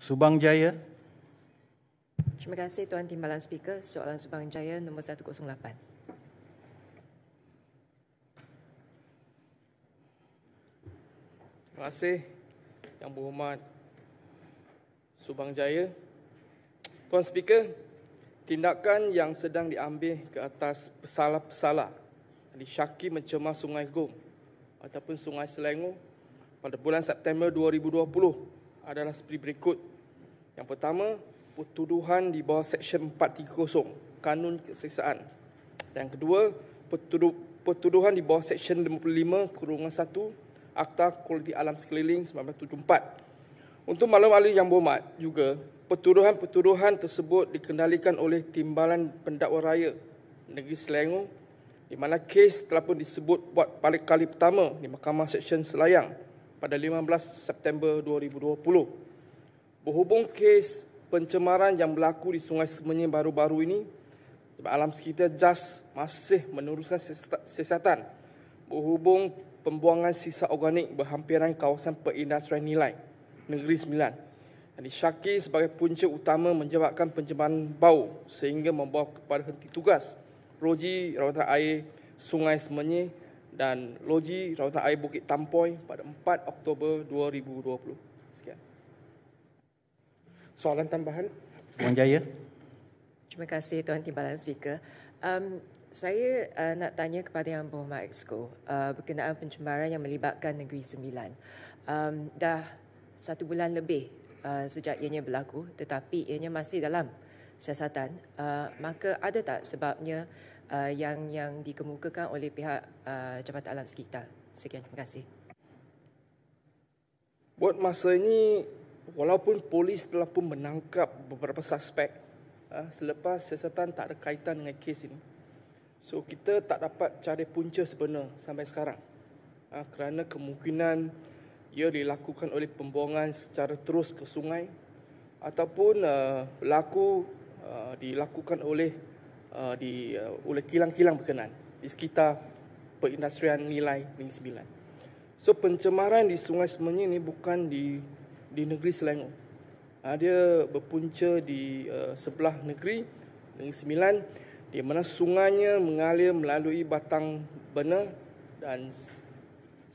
Subang Jaya. Terima kasih Tuan Timbalan Speaker. Soalan Subang Jaya nombor 108. Terima kasih Yang Berhormat Subang Jaya. Tuan Speaker, tindakan yang sedang diambil ke atas pesalah-pesalah disyaki mencemar Sungai Gom ataupun Sungai Selangor pada bulan September 2020 adalah seperti berikut. Yang pertama, pertuduhan di bawah Seksyen 430 Kanun Keseksaan. Yang kedua, pertuduhan di bawah Seksyen 55/1 Akta Kualiti Alam Sekeliling 1974. Untuk maklum-maklum Yang Berhormat juga, pertuduhan-pertuduhan tersebut dikendalikan oleh Timbalan Pendakwa Raya Negeri Selangor, di mana kes telah pun disebut buat paling kali pertama di Mahkamah Seksyen Selayang pada 15 September 2020. Berhubung kes pencemaran yang berlaku di Sungai Semenyih baru-baru ini, sebab alam sekitar JAS masih meneruskan siasatan berhubung pembuangan sisa organik berhampiran kawasan perindustrian nilai Negeri Sembilan yang disyaki sebagai punca utama menyebabkan pencemaran bau sehingga membawa kepada henti tugas Loji Rawatan Air Sungai Semenyih dan Loji Rawatan Air Bukit Tampoi pada 4 Oktober 2020. Sekian. Soalan tambahan? Subang Jaya. Terima kasih Tuan Timbalan Speaker. Saya nak tanya kepada Yang Berhormat Exco berkenaan pencemaran yang melibatkan Negeri Sembilan. Dah 1 bulan lebih sejak ianya berlaku, tetapi ianya masih dalam siasatan. Maka ada tak sebabnya yang dikemukakan oleh pihak Jabatan Alam Sekitar? Sekian, terima kasih. Buat masa ini, walaupun polis telah pun menangkap beberapa suspek, selepas siasatan tak ada kaitan dengan kes ini. So, kita tak dapat cari punca sebenar sampai sekarang. Kerana kemungkinan ia dilakukan oleh pembuangan secara terus ke sungai ataupun dilakukan oleh kilang-kilang berkenaan di sekitar perindustrian nilai Negeri Sembilan. So, pencemaran di Sungai Semenyih ini bukan di Negeri Selangor. Dia berpunca di sebelah Negeri Sembilan, di mana sungainya mengalir melalui Batang Bena dan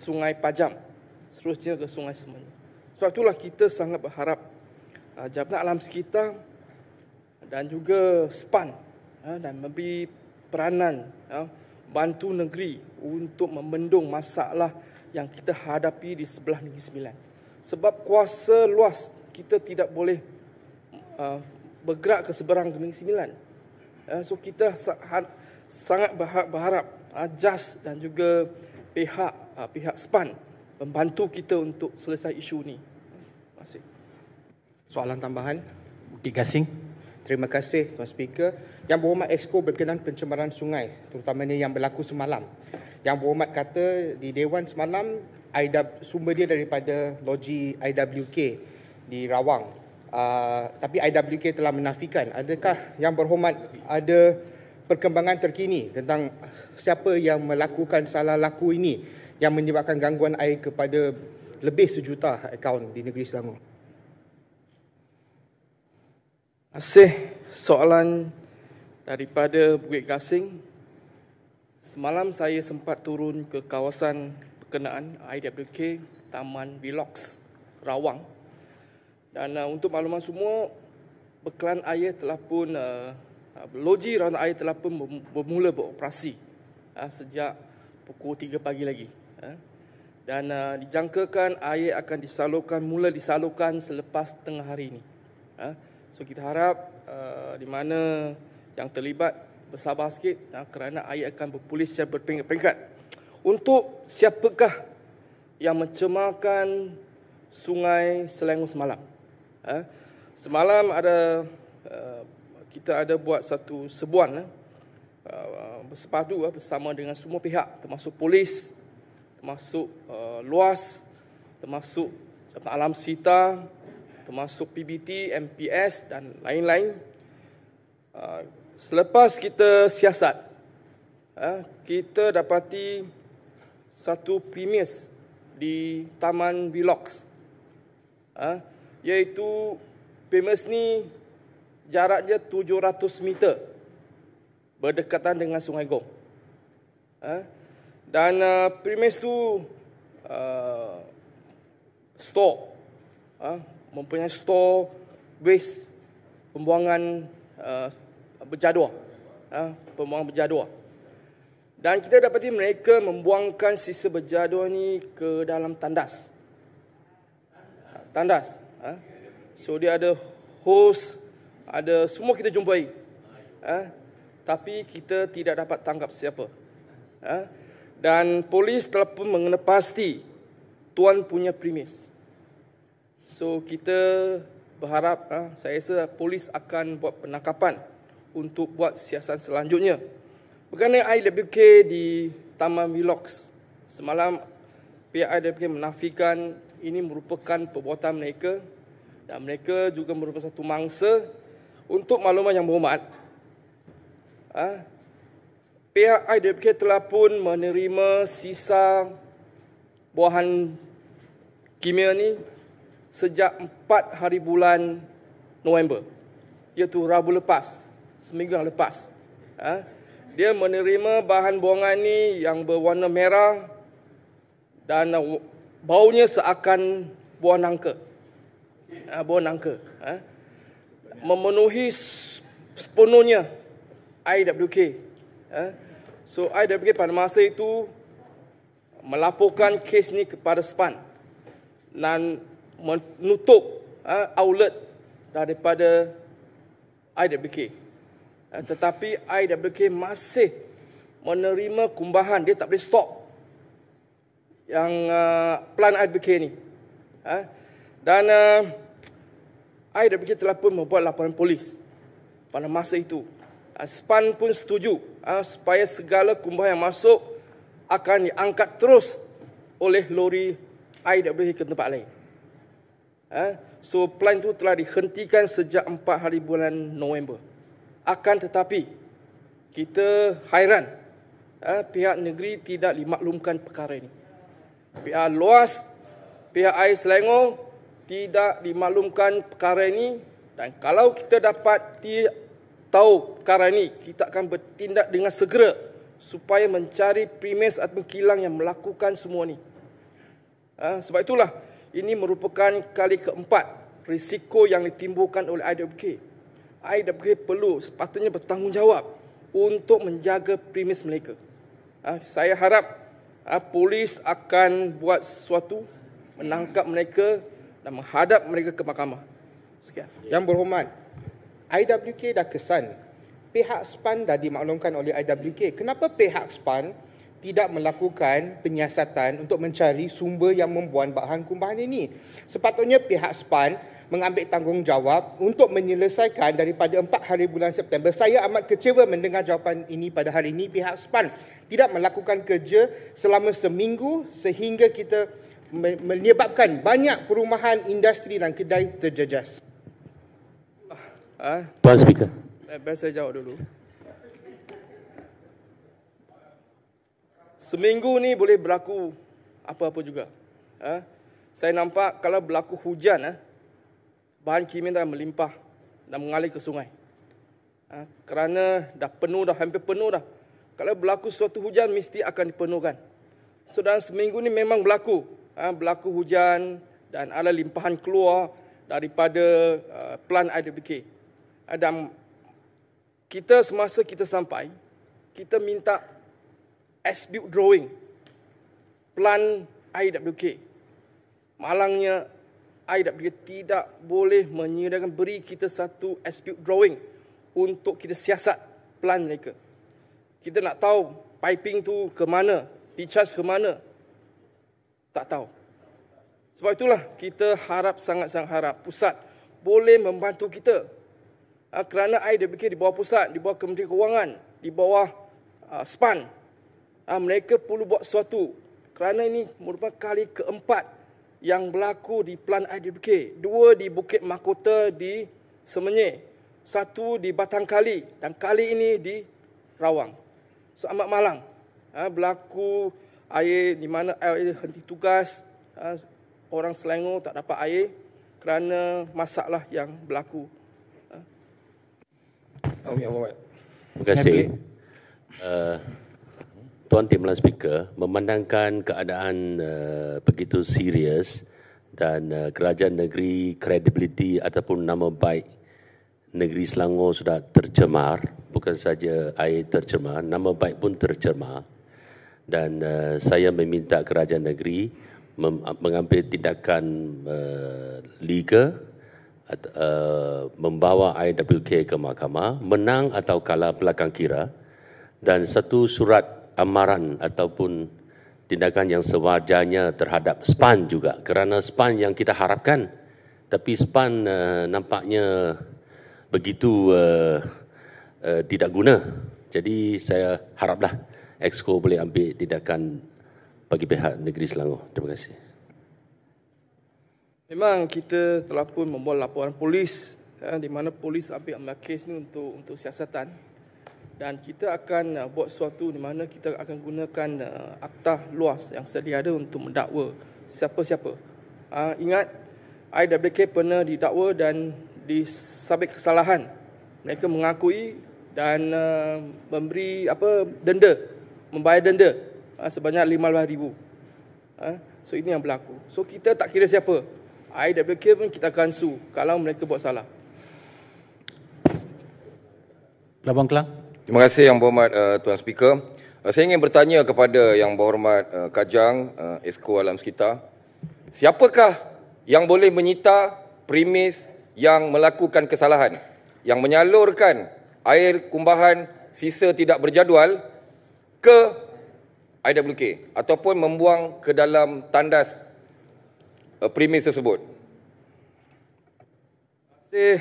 Sungai Pajam, seterusnya ke Sungai Semenyih. Sebab itulah kita sangat berharap Jabatan Alam Sekitar dan juga SPAN dan memberi peranan bantu negeri untuk membendung masalah yang kita hadapi di sebelah Negeri Sembilan. Sebab kuasa luas kita tidak boleh bergerak ke seberang Negeri Sembilan. So kita sangat berharap JAS dan juga pihak SPAN membantu kita untuk selesai isu ini. Terima kasih. Soalan tambahan? Bukit Gasing. Terima kasih Tuan Speaker. Yang Berhormat Exco berkenaan pencemaran sungai, terutamanya yang berlaku semalam. Yang Berhormat kata di Dewan semalam sumber dia daripada Loji IWK di Rawang. Tapi IWK telah menafikan. Adakah Yang Berhormat ada perkembangan terkini tentang siapa yang melakukan salah laku ini yang menyebabkan gangguan air kepada lebih 1 juta akaun di Negeri Selangor? Terima kasih. Soalan daripada Bukit Gasing. Semalam saya sempat turun ke kawasan berkenaan IWK Taman Vilox Rawang. Dan untuk makluman semua, bekalan air telah pun Loji Rawatan Air telah pun bermula beroperasi sejak pukul 3 pagi lagi. Dan dijangkakan air akan mula disalurkan selepas tengah hari ini. So kita harap di mana yang terlibat bersabar sikit kerana air akan berpulih secara berperingkat-peringkat. Untuk siapakah yang mencemarkan Sungai Selangor semalam? Semalam kita ada buat satu sebuan bersepadu bersama dengan semua pihak, termasuk polis, termasuk luas, termasuk Jabatan Alam Sekitar, termasuk PBT, MPS dan lain-lain. Selepas kita siasat, kita dapati satu premis di Taman Vilox, iaitu premis ni jaraknya 700 meter berdekatan dengan Sungai Gom. Dan premis tu store, mempunyai store waste pembuangan berjadual, pembuangan berjadual. Dan kita dapati mereka membuangkan sisa berjadual ni ke dalam tandas. Tandas. So dia ada hos, ada semua kita jumpai. Tapi kita tidak dapat tangkap siapa. Dan polis telah pun mengenal pasti tuan punya premis. So kita berharap, saya rasa polis akan buat penangkapan untuk buat siasatan selanjutnya. Berkenaan IWK di Taman Wilox, semalam pihak IWK menafikan ini merupakan perbuatan mereka dan mereka juga merupakan satu mangsa. Untuk makluman yang berhormat, pihak IWK telah pun menerima sisa buahan kimia ni sejak 4 hari bulan November, iaitu Rabu lepas, seminggu yang lepas. Dia menerima bahan buangan ni yang berwarna merah dan baunya seakan buah nangka. Buah nangka. Memenuhi sepenuhnya IWK. So IWK pada masa itu melaporkan kes ni kepada SPAN dan menutup outlet daripada IWK. Tetapi IWK masih menerima kumbahan, dia tak boleh stop yang plan IWK ni. Dan IWK telah pun membuat laporan polis pada masa itu. SPAN pun setuju supaya segala kumbahan yang masuk akan diangkat terus oleh lori IWK ke tempat lain. So plan itu telah dihentikan sejak 4 hari bulan November. Akan tetapi kita hairan pihak negeri tidak dimaklumkan perkara ini. Pihak luas, pihak air Selangor tidak dimaklumkan perkara ini, dan kalau kita dapat tahu perkara ini, kita akan bertindak dengan segera supaya mencari premis atau kilang yang melakukan semua ini. Sebab itulah ini merupakan kali keempat risiko yang ditimbulkan oleh IWK. IWK perlu sepatutnya bertanggungjawab untuk menjaga premis mereka. Saya harap polis akan buat sesuatu, menangkap mereka dan menghadap mereka ke mahkamah. Sekian. Yang berhormat, IWK dah kesan. Pihak SPAN dah dimaklumkan oleh IWK. Kenapa pihak SPAN tidak melakukan penyiasatan untuk mencari sumber yang membuang bahan kumbahan ini? Sepatutnya pihak SPAN mengambil tanggungjawab untuk menyelesaikan daripada 4 hari bulan September. Saya amat kecewa mendengar jawapan ini pada hari ini. Pihak SPAN tidak melakukan kerja selama seminggu sehingga kita menyebabkan banyak perumahan, industri dan kedai terjejas. Tuan Speaker. Biar saya jawab dulu. Seminggu ni boleh berlaku apa-apa juga. Saya nampak kalau berlaku hujan, bahan kimia dah melimpah dan mengalir ke sungai. Kerana dah penuh dah, hampir penuh dah. Kalau berlaku suatu hujan, mesti akan dipenuhkan. So dalam seminggu ni memang berlaku. Berlaku hujan dan ada limpahan keluar daripada plan IWK. Dan kita semasa kita sampai, kita minta as-built drawing plan IWK. Malangnya IWK tidak boleh menyediakan, beri kita satu as-built drawing untuk kita siasat plan mereka. Kita nak tahu piping tu ke mana, discharge ke mana, tak tahu. Sebab itulah kita harap, sangat-sangat harap pusat boleh membantu kita. Kerana IWK di bawah pusat, di bawah Kementerian Kewangan, di bawah SPAN, mereka perlu buat sesuatu. Kerana ini merupakan kali keempat yang berlaku di plan IWK. 2 di Bukit Mahkota di Semenyih, 1 di Batangkali dan kali ini di Rawang. So amat malang. Berlaku air di mana air henti tugas, orang Selangor tak dapat air kerana masalah yang berlaku. Terima kasih. Tuan Timbalan Speaker, memandangkan keadaan begitu serius dan kerajaan negeri, kredibiliti ataupun nama baik negeri Selangor sudah tercemar, bukan saja air tercemar, nama baik pun tercemar. Dan saya meminta kerajaan negeri mengambil tindakan legal, membawa IWK ke mahkamah, menang atau kalah belakang kira, dan satu surat amaran ataupun tindakan yang sewajarnya terhadap SPAN juga, kerana SPAN yang kita harapkan, tapi SPAN nampaknya begitu tidak guna. Jadi saya haraplah Exco boleh ambil tindakan bagi pihak negeri Selangor. Terima kasih. Memang kita telah pun membuat laporan polis di mana polis ambil kes ni untuk siasatan, dan kita akan buat sesuatu di mana kita akan gunakan akta luas yang sedia ada untuk mendakwa siapa-siapa. Ingat, IWK pernah didakwa dan disabit kesalahan. Mereka mengakui dan memberi denda, membayar denda sebanyak RM15,000. So ini yang berlaku. So kita tak kira siapa. IWK pun kita akan sue kalau mereka buat salah. Pelabuhan Kelang. Terima kasih Yang Berhormat Tuan Speaker. Saya ingin bertanya kepada Yang Berhormat Kajang, Exco Alam Sekitar. Siapakah yang boleh menyita premis yang melakukan kesalahan, yang menyalurkan air kumbahan sisa tidak berjadual ke IWK ataupun membuang ke dalam tandas premis tersebut? Terima kasih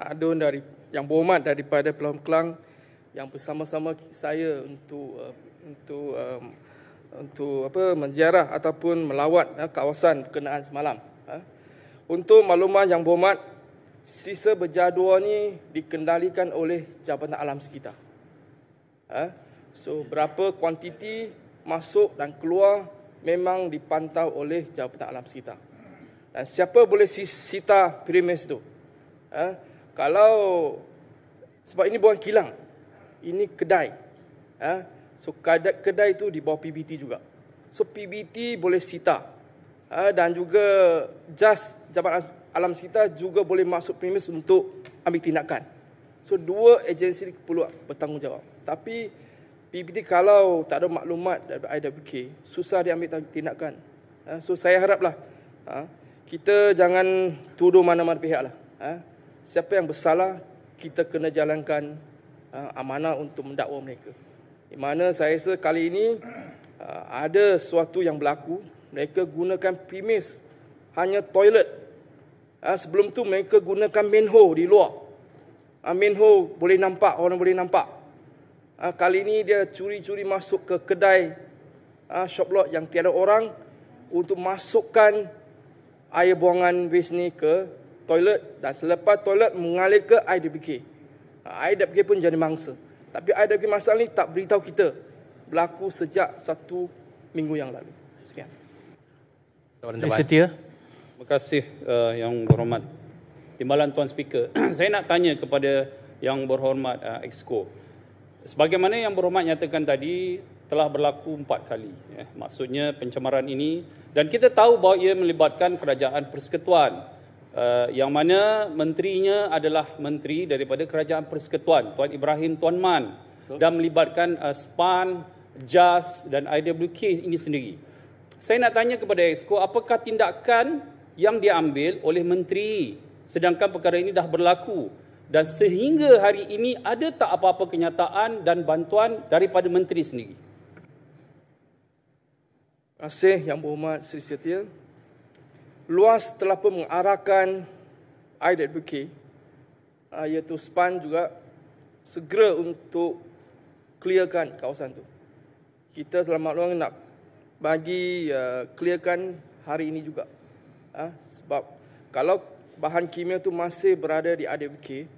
Adun dari Yang Berhormat daripada Pelabuhan Kelang yang bersama-sama saya untuk menziarah ataupun melawat kawasan berkenaan semalam. Untuk makluman Yang Berhormat, sisa berjadual ni dikendalikan oleh Jabatan Alam Sekitar. So berapa kuantiti masuk dan keluar memang dipantau oleh Jabatan Alam Sekitar. Dan siapa boleh sita premis tu? Kalau sebab ini bukan kilang, ini kedai. So kedai itu di bawah PBT juga. So PBT boleh sita. Dan juga Jabatan Alam Sekitar juga boleh masuk premis untuk ambil tindakan. So dua agensi perlu bertanggungjawab. Tapi PBT kalau tak ada maklumat dari IWK, susah dia ambil tindakan. So saya haraplah kita jangan tuduh mana-mana pihak lah. Siapa yang bersalah, kita kena jalankan amanah untuk mendakwa mereka. Di mana saya rasa kali ini ada sesuatu yang berlaku. Mereka gunakan premis hanya toilet. Sebelum tu mereka gunakan manhole di luar. Manhole boleh nampak, orang boleh nampak. Kali ini dia curi-curi masuk ke kedai shop lot yang tiada orang untuk masukkan air buangan waste ni ke toilet, dan selepas toilet mengalir ke IWK. IWK pun jadi mangsa. Tapi IWK masalah ni tak beritahu kita. Berlaku sejak 1 minggu yang lalu. Sekian. Setia. Terima kasih Yang Berhormat Timbalan Tuan Speaker. Saya nak tanya kepada Yang Berhormat Exco. Sebagaimana Yang Berhormat nyatakan tadi, telah berlaku 4 kali. Maksudnya pencemaran ini, dan kita tahu bahawa ia melibatkan Kerajaan Persekutuan, yang mana menterinya adalah menteri daripada Kerajaan Persekutuan, Tuan Ibrahim Tuan Man, dan melibatkan SPAN, JAS dan IWK ini sendiri. Saya nak tanya kepada Exco, apakah tindakan yang diambil oleh menteri sedangkan perkara ini dah berlaku, dan sehingga hari ini ada tak apa-apa kenyataan dan bantuan daripada menteri sendiri? Terima kasih Yang Berhormat Seri Setia. Luas telah pun mengarahkan IWK, iaitu SPAN juga, segera untuk clearkan kawasan itu. Kita selama maklum nak bagi clearkan hari ini juga. Sebab kalau bahan kimia itu masih berada di IWK,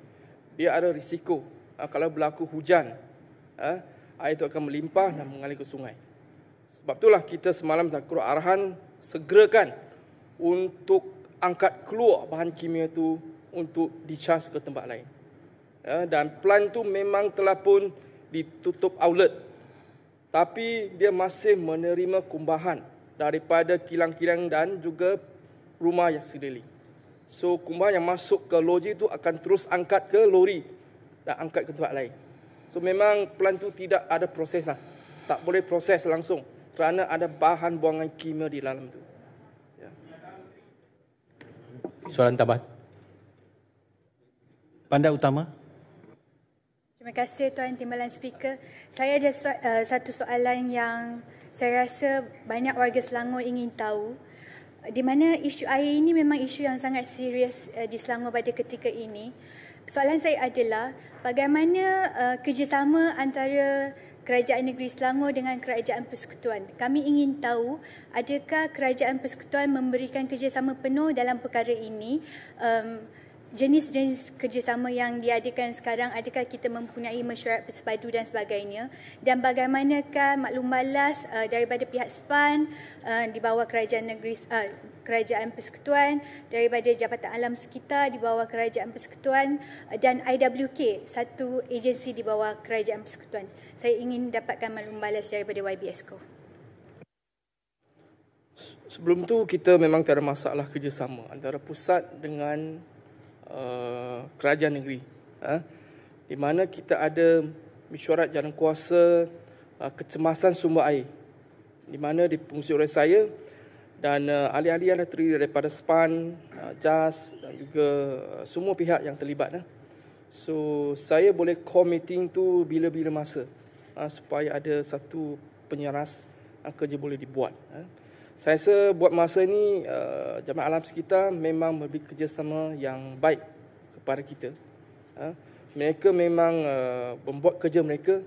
dia ada risiko kalau berlaku hujan, air itu akan melimpah dan mengalir ke sungai. Sebab itulah kita semalam tak keluar arahan segerakan untuk angkat keluar bahan kimia tu untuk di-charge ke tempat lain. Dan plant tu memang telah pun ditutup outlet. Tapi dia masih menerima kumbahan daripada kilang-kilang dan juga rumah yang sekeliling. So kumbahan yang masuk ke loji itu akan terus angkat ke lori dan angkat ke tempat lain. So memang plant tu tidak ada proses lah. Tak boleh proses langsung kerana ada bahan buangan kimia di dalam tu. Ya. Soalan tambahan. Pandat Utama. Terima kasih Tuan Timbalan Speaker. Saya ada satu soalan yang saya rasa banyak warga Selangor ingin tahu. Di mana isu air ini memang isu yang sangat serius di Selangor pada ketika ini. Soalan saya adalah bagaimana kerjasama antara Kerajaan Negeri Selangor dengan Kerajaan Persekutuan. Kami ingin tahu adakah Kerajaan Persekutuan memberikan kerjasama penuh dalam perkara ini. Jenis-jenis kerjasama yang diadakan sekarang, adakah kita mempunyai mesyuarat bersepadu dan sebagainya, dan bagaimanakah maklum balas daripada pihak SPAN di bawah Kerajaan Persekutuan, daripada Jabatan Alam Sekitar di bawah Kerajaan Persekutuan, dan IWK, satu agensi di bawah Kerajaan Persekutuan. Saya ingin dapatkan maklum balas daripada YB-EXCO. Sebelum tu kita memang tak ada masalah kerjasama antara pusat dengan kerajaan negeri, di mana kita ada mesyuarat jalan kuasa kecemasan sumber air, di mana dipengurusi oleh saya dan ahli-ahli yang terdiri daripada SPAN, JAS dan juga semua pihak yang terlibat. So saya boleh call meeting tu bila-bila masa supaya ada satu penyeras kerja boleh dibuat. Saya rasa buat masa ini Jabatan Alam Sekitar memang memberi kerjasama yang baik kepada kita. Mereka memang membuat kerja mereka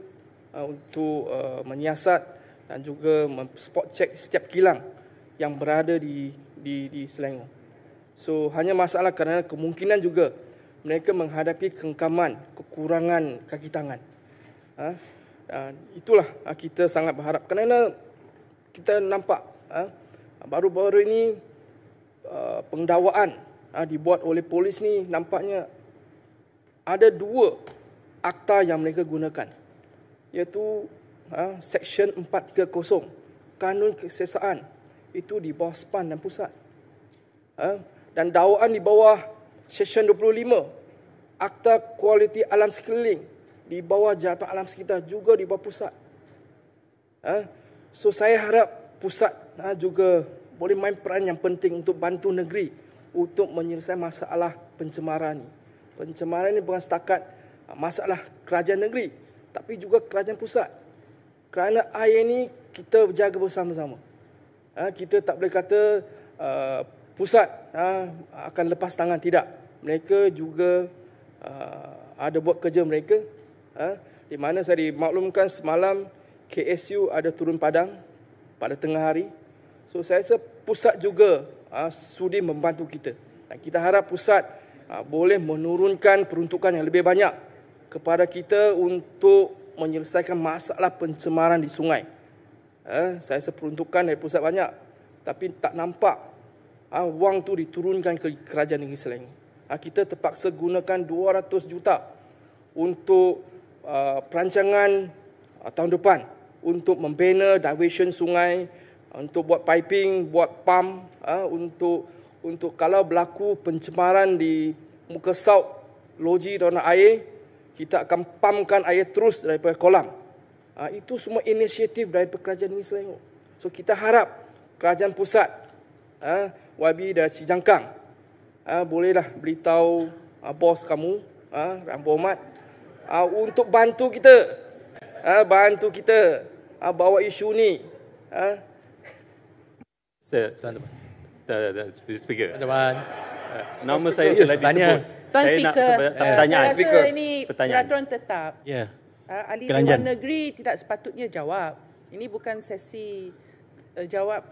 untuk menyiasat dan juga spot check setiap kilang yang berada di Selangor. So hanya masalah kerana kemungkinan juga mereka menghadapi kengkaman, kekurangan kaki tangan. Dan itulah kita sangat berharap kerana kita nampak baru-baru ini pendakwaan dibuat oleh polis ni nampaknya ada 2 akta yang mereka gunakan, iaitu Seksyen 430 Kanun Kesesaan itu di bawah SPAN dan pusat, dan dakwaan di bawah Seksyen 25 Akta Kualiti Alam Sekeliling di bawah Jabatan Alam Sekitar juga di bawah pusat. So saya harap pusat juga boleh main peran yang penting untuk bantu negeri untuk menyelesaikan masalah pencemaran ini. Pencemaran ini bukan setakat masalah kerajaan negeri, tapi juga kerajaan pusat. Kerana air ini kita jaga bersama-sama. Kita tak boleh kata pusat akan lepas tangan, tidak. Mereka juga ada buat kerja mereka. Di mana saya dimaklumkan semalam KSU ada turun padang pada tengah hari. So saya rasa pusat juga sudi membantu kita. Dan kita harap pusat boleh menurunkan peruntukan yang lebih banyak kepada kita untuk menyelesaikan masalah pencemaran di sungai. Saya rasa peruntukan dari pusat banyak, tapi tak nampak wang tu diturunkan ke kerajaan negeri Selangor. Kita terpaksa gunakan 200 juta untuk perancangan tahun depan untuk membina diversion sungai, untuk buat piping, buat pump, untuk kalau berlaku pencemaran di muka sauk loji dan air, kita akan pumpkan air terus daripada kolam. Itu semua inisiatif daripada kerajaan negeri Selangor. So kita harap kerajaan pusat, YB dan si Jangkang, bolehlah beritahu bos kamu, Yang Berhormat, untuk bantu kita, bawa isu ni. Speaker. Nama Speaker. saya telah disebut. Tuan Speaker, saya rasa ini pertanyaan. peraturan tetap. Ya. Ahli Kelanjan. Dewan Negeri tidak sepatutnya jawab. Ini bukan sesi jawab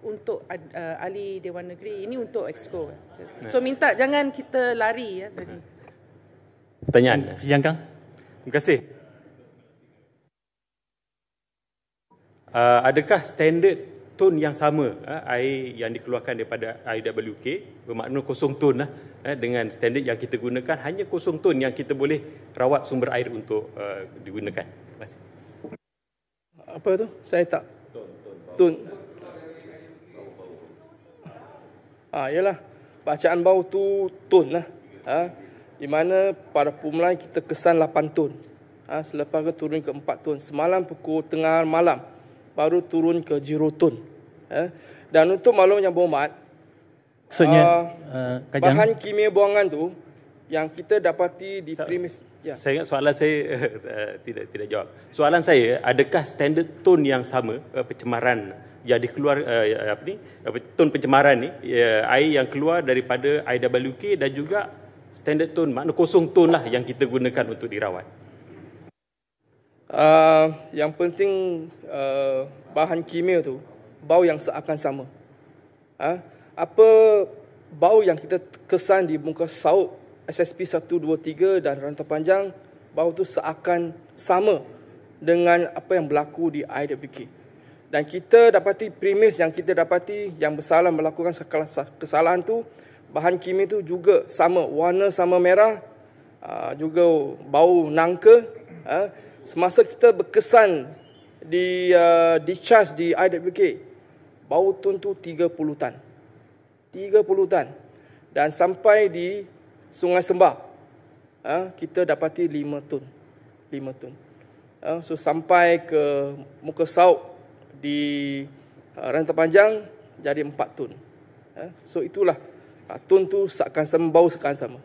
untuk ahli Dewan Negeri. Ini untuk Exco. So minta jangan kita lari tadi. Pertanyaan. Si Jangkang. Terima kasih. Adakah standard tone yang sama air yang dikeluarkan daripada IWK, bermakna kosong tone lah, dengan standard yang kita gunakan, hanya kosong tone yang kita boleh rawat sumber air untuk digunakan. Terima kasih. Apa tu? Saya tak. Tone. Yalah. Bacaan bau tu tone lah. Di mana pada permulaan kita kesan 8 tone. Selepas itu turun ke 4 tone. Semalam pukul tengah malam baru turun ke 0 tone. Dan untuk maklum yang berhormat, bahan kimia buangan tu yang kita dapati di premis. Saya ingat soalan saya tidak jawab. Soalan saya, adakah standard tone yang sama pencemaran yang dikeluar tone pencemaran ni, air yang keluar daripada IWK dan juga standard tone, makna kosong tone lah yang kita gunakan untuk dirawat? Yang penting bahan kimia tu bau yang seakan sama. Apa bau yang kita kesan di muka sauk SSP 123 dan rantau panjang, bau tu seakan sama dengan apa yang berlaku di IWK. Dan kita dapati premis yang kita dapati yang bersalah melakukan kesalahan tu, bahan kimia tu juga sama, warna sama merah, juga bau nangka. Semasa kita berkesan di discharge di IWK, bau tun tu 30 tan. 30 tan. Dan sampai di Sungai Sembah, kita dapati 5 tun. 5 tun. So sampai ke muka sauk di rantau panjang jadi 4 tun. So itulah tun tu seakan sama, bau seakan sama.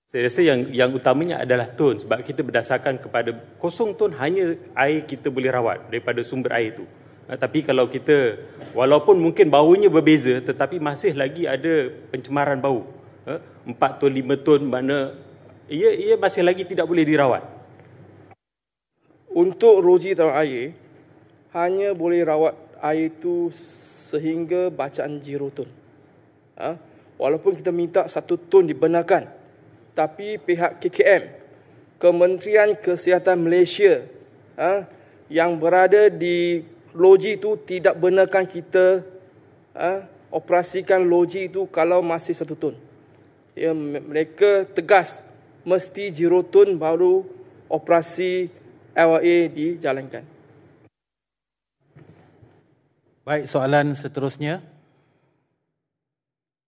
Saya rasa yang utamanya adalah tun, sebab kita berdasarkan kepada kosong tun hanya air kita boleh rawat daripada sumber air itu. Tapi kalau kita, walaupun mungkin baunya berbeza, tetapi masih lagi ada pencemaran bau. 4 tun, 5 tun, makna ia masih lagi tidak boleh dirawat. Untuk loji dalam air, hanya boleh rawat air itu sehingga bacaan 0 tun. Walaupun kita minta 1 tun dibenarkan, tapi pihak KKM, Kementerian Kesihatan Malaysia, yang berada di loji itu tidak benarkan kita operasikan loji itu kalau masih 1 tun. Mereka tegas mesti 0 tun baru operasi LRA dijalankan. Baik, soalan seterusnya.